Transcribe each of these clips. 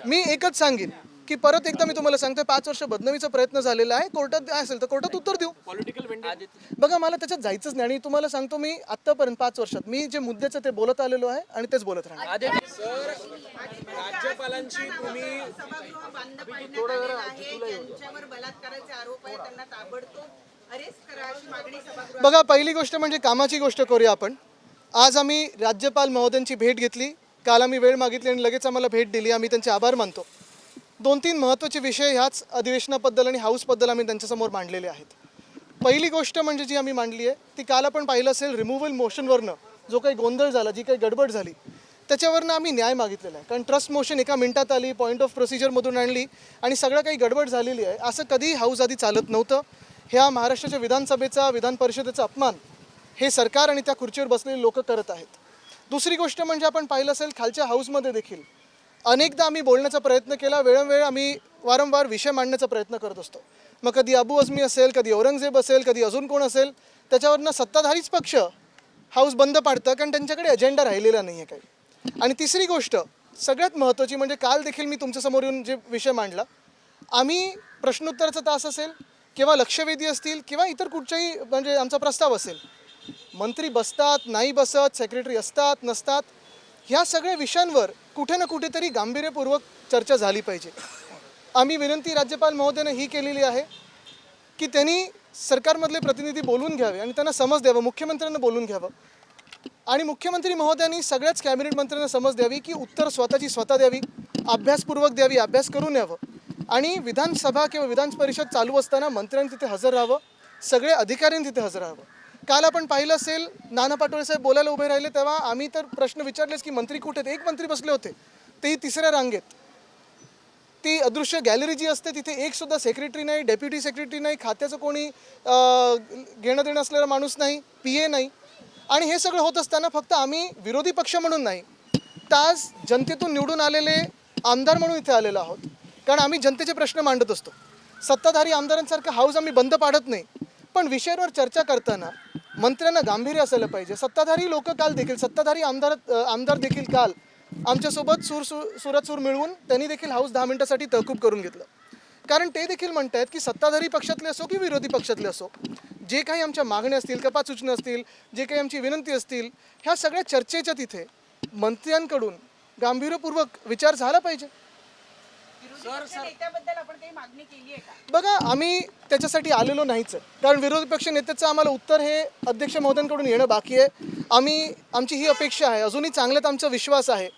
मी एकच सांगेन की परत एकदा मी तुम्हाला सांगतोय 5 वर्ष बदनामीचा प्रयत्न झालेला आहे. कोर्टात असेल तर कोर्टात उत्तर देऊ. बघा मला त्याच्यात जायचंच नाही आणि तुम्हाला सांगतो मी आतापर्यंत 5 वर्षात मी जे मुद्द्याचं ते बोलत आलेलो आहे आणि तेच बोलत राहणार. राज्यपालांची तुम्ही सभागृह बंद पाडण्यात आलेलं आहे. ज्यांच्यावर बलात्काराचे आरोप आहे त्यांना ताबडतोब अरेस्ट करा अशी मागणी सभागृहात. बघा पहिली गोष्ट म्हणजे कामाची गोष्ट करूया आपण. आज आम्ही राज्यपाल महोदयांची भेट घेतली. काल आम्ही वेळ मागितली आणि लगेच आम्हाला भेट दिली. आम्ही त्यांचे आभार मानतो. 2-3 महत्त्वाचे विषय ह्याच अधिवेशनाबद्दल आणि हाऊसबद्दल आम्ही त्यांच्यासमोर मांडलेले आहेत. पहिली गोष्ट म्हणजे जी आम्ही मांडली आहे ती काल आपण पाहिलं असेल रिमूव्हल मोशनवरनं जो काही गोंधळ झाला, जी काही गडबड झाली त्याच्यावरनं आम्ही न्याय मागितलेला आहे. कारण ट्रस्ट मोशन एका मिनिटात आली, पॉईंट ऑफ प्रोसिजरमधून आणली आणि सगळं काही गडबड झालेली आहे. असं कधीही हाऊस आधी चालत नव्हतं. ह्या महाराष्ट्राच्या विधानसभेचा, विधान परिषदेचा अपमान हे सरकार आणि त्या खुर्चीवर बसलेले लोक करत आहेत. दुसरी गोष्ट म्हणजे आपण पाहिलं असेल खालच्या हाऊसमध्ये देखील अनेकदा आम्ही बोलण्याचा प्रयत्न केला. वेळोवेळी आम्ही वारंवार विषय मांडण्याचा प्रयत्न करत असतो. मग कधी अबू अझमी असेल, कधी औरंगजेब असेल, कधी अजून कोण असेल, त्याच्यावरनं सत्ताधारीच पक्ष हाऊस बंद पाडतं कारण त्यांच्याकडे अजेंडा राहिलेला नाही आहे काही. आणि तिसरी गोष्ट सगळ्यात महत्त्वाची म्हणजे काल देखील मी तुमच्यासमोर येऊन जे विषय मांडला, आम्ही प्रश्नोत्तराचा तास असेल किंवा लक्षवेधी असतील किंवा इतर कुठच्याही म्हणजे आमचा प्रस्ताव असेल, मंत्री बसतात, नाही बसत, सेक्रेटरी असतात, नसतात, ह्या सगळ्या विषयांवर कुठे ना कुठेतरी गांभीर्यपूर्वक चर्चा झाली पाहिजे. आम्ही विनंती राज्यपाल महोदयाने ही केलेली आहे की त्यांनी सरकारमधले प्रतिनिधी बोलून घ्यावे आणि त्यांना समज द्यावं, मुख्यमंत्र्यांना बोलून घ्यावं आणि मुख्यमंत्री महोदयांनी सगळ्याच कॅबिनेट मंत्र्यांना समज द्यावी की उत्तर स्वतःची स्वतः द्यावी, अभ्यासपूर्वक द्यावी, अभ्यास करून यावं आणि विधानसभा किंवा विधान परिषद चालू असताना मंत्र्यांनी तिथे हजर राहावं, सगळे अधिकाऱ्यांनी तिथे हजर राहावं. काल आपण पाहिलं असेल नाना पाटोळे साहेब बोलायला उभे राहिले तेव्हा आम्ही तर प्रश्न विचारलेच की मंत्री कुठे आहेत. एक मंत्री बसले होते तेही तिसऱ्या रांगेत. ती अदृश्य गॅलरी जी असते तिथे एकसुद्धा सेक्रेटरी नाही, डेप्युटी सेक्रेटरी नाही, खात्याचं कोणी घेणं देणं असलेला माणूस नाही, PA नाही. आणि हे सगळं होत असताना फक्त आम्ही विरोधी पक्ष म्हणून नाही तर आज जनतेतून निवडून आलेले आमदार म्हणून इथे आलेलो आहोत. कारण आम्ही जनतेचे प्रश्न मांडत असतो. सत्ताधारी आमदारांसारखं हाऊस आम्ही बंद पाडत नाही. पण विषयावर चर्चा करताना मंत्र्यांना गांभीर्य असायला पाहिजे. सत्ताधारी लोक काल देखील, सत्ताधारी आमदार देखील काल आमच्यासोबत सुरात सूर मिळवून त्यांनी देखील हाऊस 10 मिनिटासाठी तहकूब करून घेतलं. कारण ते देखील म्हणत आहेत की सत्ताधारी पक्षातले असो की विरोधी पक्षातले असो, जे काही आमच्या मागण्या असतील, कपात सूचना असतील, जे काही आमची विनंती असतील, ह्या सगळ्या चर्चेच्या तिथे मंत्र्यांकडून गांभीर्यपूर्वक विचार झाला पाहिजे. नेत्याबद्दल आपण काही मागणी केली आहे का? बघा आम्ही त्याच्यासाठी आलेलो नाहीच आहे. कारण विरोधी पक्ष नेत्याचं आम्हाला उत्तर हे अध्यक्ष महोदयांकडून येणं बाकी आहे. आमची ही अपेक्षा आहे, अजूनही चांगल्यात आमचा विश्वास आहे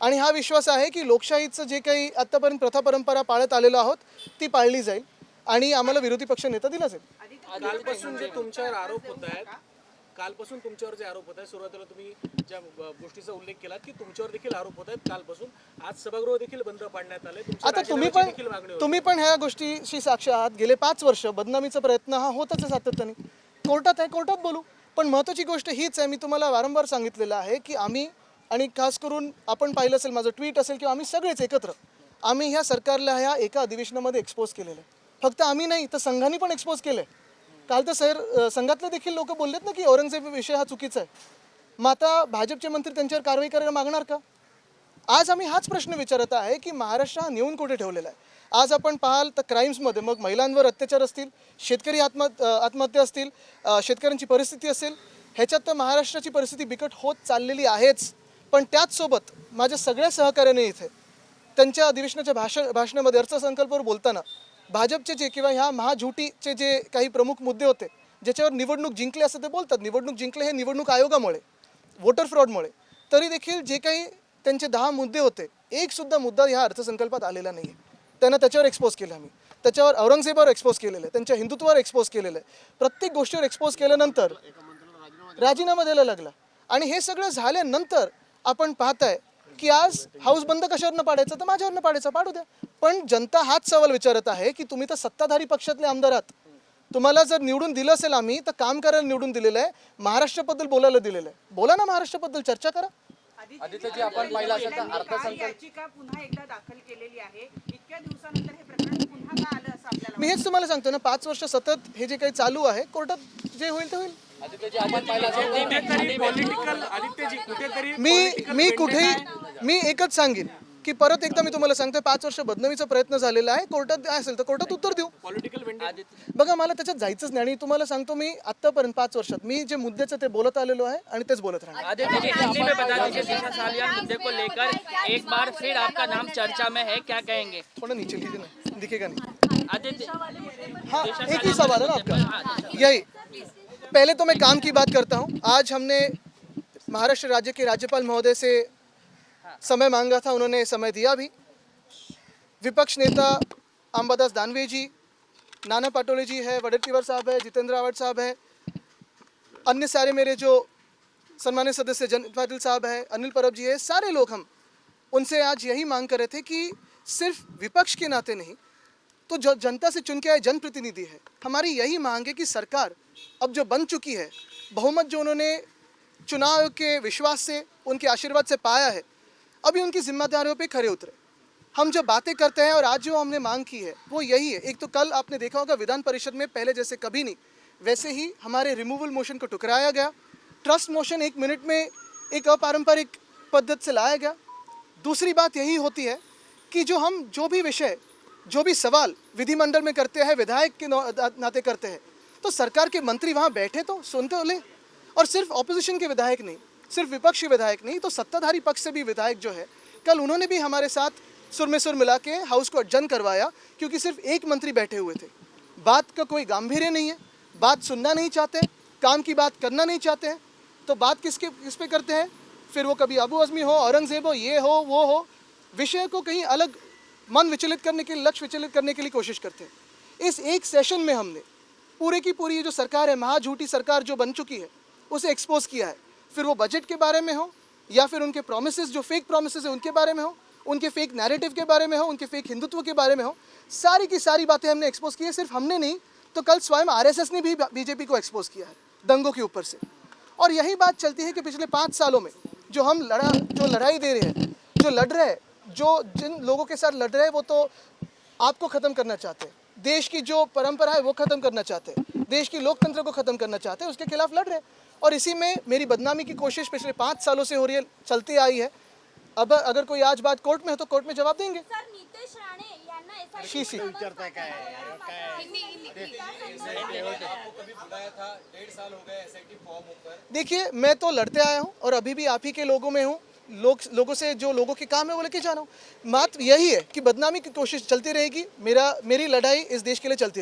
आणि हा विश्वास आहे की लोकशाहीचं जे काही आत्तापर्यंत प्रथा परंपरा पाळत आलेलो आहोत ती पाळली जाईल आणि आम्हाला विरोधी पक्ष नेता दिला जाईल. कालपासून जे तुमच्यावर आरोप होत आहेत, कालपासून तुमच्यावर जे आरोप होत आहेत, सुरुवातीला तुम्ही ज्या गोष्टीचा उल्लेख केलात की तुमच्यावर देखील आरोप होत आहेत कालपासून, आज सभागृह देखील बंद पाडण्यात आले. आता तुम्ही पण ह्या गोष्टीशी साक्ष आहात. गेले 5 वर्ष बदनामीचा प्रयत्न हा होतच आहे सातत्याने. कोर्टात आहे, कोर्टात बोलू. पण महत्त्वाची गोष्ट हीच आहे, मी तुम्हाला वारंवार सांगितलेलं आहे की आम्ही आणि खास करून आपण पाहिलं असेल माझं ट्विट असेल किंवा आम्ही सगळेच एकत्र आम्ही ह्या सरकारला ह्या एका अधिवेशनामध्ये एक्सपोज केलेलं आहे. फक्त आम्ही नाही तर संघाने पण एक्सपोज केलं आहे. काल तर संघातले देखील लोक बोललेत ना की औरंगजेब विषय हा चुकीचा आहे. मग आता भाजपचे मंत्री त्यांच्यावर कारवाई करायला मागणार का? आज आम्ही हाच प्रश्न विचारत आहे की महाराष्ट्र हा नेऊन कुठे ठेवलेला आहे. आज आपण पाहाल तर क्राईम्समध्ये मग महिलांवर अत्याचार असतील, शेतकरी आत्महत्या असतील, शेतकऱ्यांची परिस्थिती असेल, ह्याच्यात तर महाराष्ट्राची परिस्थिती बिकट होत चाललेली आहेच. पण त्याचसोबत माझ्या सगळ्या सहकार्याने इथे त्यांच्या अधिवेशनाच्या भाषणामध्ये अर्थसंकल्पावर बोलताना भाजपचे जे किंवा ह्या महाझुटीचे जे काही प्रमुख मुद्दे होते ज्याच्यावर निवडणूक जिंकले असं ते बोलतात, निवडणूक जिंकले हे निवडणूक आयोगामुळे, वोटर फ्रॉडमुळे, तरी देखील जे काही त्यांचे 10 मुद्दे होते एकसुद्धा मुद्दा ह्या अर्थसंकल्पात आलेला नाही आहे. त्यांना त्याच्यावर एक्सपोज केलं आम्ही, त्याच्यावर औरंगजेबावर एक्सपोज केलेलं आहे, त्यांच्या हिंदुत्वावर एक्सपोज केलेलं आहे. प्रत्येक गोष्टीवर एक्सपोज केल्यानंतर राजीनामा द्यायला लागला आणि हे सगळं झाल्यानंतर आपण पाहताय की आज हाऊस बंद कशावरनं पाडायचं, तर माझ्यावरनं पाडायचं, पाडू द्या. पण जनता हाच सवाल विचारत आहे की तुम्ही तर सत्ताधारी पक्षातले आमदार आहात, तुम्हाला जर निवडून दिलं असेल आम्ही तर काम करायला निवडून दिलेलं आहे, महाराष्ट्राबद्दल बोलायला दिलेलं आहे, बोला ना महाराष्ट्राबद्दल, चर्चा करा. आदित्यजी आपण पाहिलं असेल तर अर्थसंकल्प याचिका पुन्हा एकदा दाखल केलेली आहे. इतक्या दिवसानंतर हे प्रकरण पुन्हा का आलं असं आपल्याला मी हेच तुम्हाला सांगतो ना, 5 वर्ष सतत हे जे काही चालू आहे कोर्टात जे होईल ते होईल. आदित्यजी आपण पाहिलं असेल पॉलिटिकल आदित्यजी कुठेतरी मी एकच सांगेन की परत एकदा मी तुम्हाला सांगतोय 5 वर्ष बदनामीचा प्रयत्न झालेला आहे. कोर्टात असेल तर कोर्टात उत्तर देऊ. पॉलिटिकल वेंडे बघा मला त्याच्यात जायचंच नाही आणि तुम्हाला सांगतो मी आत्तापर्यंत 5 वर्षात मी जे मुद्द्याचं ते बोलत आलेलो आहे आणि तेच बोलत राहणार. आदित्य जी, हिंदी में बता दीजिए दिशा सालियान मुद्दे को लेकर एक बार फिर आपका नाम चर्चा में है, क्या कहेंगे? थोड़ा नीचे लीजिए ना, दिखेगा नहीं. आदित्य हाँ एक ही सवाल है ना आपका. यही पहले तो मैं काम की बात करता हूँ. आज हमने महाराष्ट्र राज्य के राज्यपाल महोदय से समय मांगा था, उन्होंने समय दिया भी. विपक्ष नेता अंबादास दानवे जी, नाना पाटोले जी है, वडेट्टीवार साहब है, जितेंद्र आव्हाड साहब है, अन्य सारे मेरे जो सम्मानित सदस्य जयंत पाटिल साहब है, अनिल परब जी है, सारे लोग हम उनसे आज यही मांग कर रहे थे कि सिर्फ विपक्ष के नाते नहीं तो जो जनता से चुन के आए जनप्रतिनिधि है, हमारी यही मांग है कि सरकार अब जो बन चुकी है, बहुमत जो उन्होंने चुनाव के विश्वास से उनके आशीर्वाद से पाया है, अभी उनकी जिम्मेदारियों पे खरे उतरे. हम जो बातें करते हैं और आज जो हमने मांग की है वो यही है. एक तो कल आपने देखा होगा विधान परिषद में पहले जैसे कभी नहीं वैसे ही हमारे रिमूवल मोशन को टुकराया गया. ट्रस्ट मोशन 1 मिनट में एक अपारंपरिक पद्धति से लाया गया. दूसरी बात यही होती है कि जो भी विषय जो भी सवाल विधिमंडल में करते हैं, विधायक के नाते करते हैं, तो सरकार के मंत्री वहाँ बैठे तो सुनते हो. और सिर्फ ऑपोजिशन के विधायक नहीं, सिर्फ विपक्ष के विधायक नहीं, तो सत्ताधारी पक्ष से भी विधायक जो है कल उन्होंने भी हमारे साथ सुर में सुर मिला के हाउस को अडजन करवाया क्योंकि सिर्फ एक मंत्री बैठे हुए थे. बात का कोई गांभीर्य नहीं है, बात सुनना नहीं चाहते, काम की बात करना नहीं चाहते हैं, तो बात किस पे करते हैं. फिर वो कभी अबू आज़मी हो, औरंगजेब हो, ये हो वो हो, विषय को कहीं अलग मन विचलित करने के लिए, लक्ष्य विचलित करने के लिए कोशिश करते हैं. इस एक सेशन में हमने पूरे की पूरी जो सरकार है, महाझूठी सरकार जो बन चुकी है, उसे एक्सपोज किया है. फिर वो बजट के बारे में हो या फिर उनके प्रोमिसेस जो फेक प्रोमिसेस है उनके बारे में हो, उनके फेक नैरेटिव के बारे में हो, उनके फेक हिंदुत्व के बारे में हो, सारी की सारी बातें हमने एक्सपोज की है. सिर्फ हमने नहीं तो कल स्वयं आरएसएस ने भी बीजेपी को एक्सपोज किया है दंगों के ऊपर से. और यही बात चलती है कि पिछले 5 सालों में जो हम लड़ाई दे रहे हैं, जो लड़ रहे हैं, जो जिन लोगों के साथ लड़ रहे हैं वो तो आपको ख़त्म करना चाहते हैं, देश की जो परंपरा है वो ख़त्म करना चाहते हैं, देश की लोकतंत्र को ख़त्म करना चाहते हैं, उसके खिलाफ लड़ रहे हैं. और इसी में मेरी बदनामी की कोशिश पिछले 5 सालों से हो रही है, चलती आई है. अब अगर कोई आज बात कोर्ट में है तो कोर्ट में जवाब देंगे. सर नितेश राणे यांना SIT शी शी देखिए मैं तो लड़ते आया हूँ और अभी भी आप ही के लोगों में हूँ. लोगों से जो लोगों के काम है वो लेके जा रहा हूँ. बात यही है कि बदनामी की कोशिश चलती रहेगी. मेरी लड़ाई इस देश के लिए चलती रहेगी.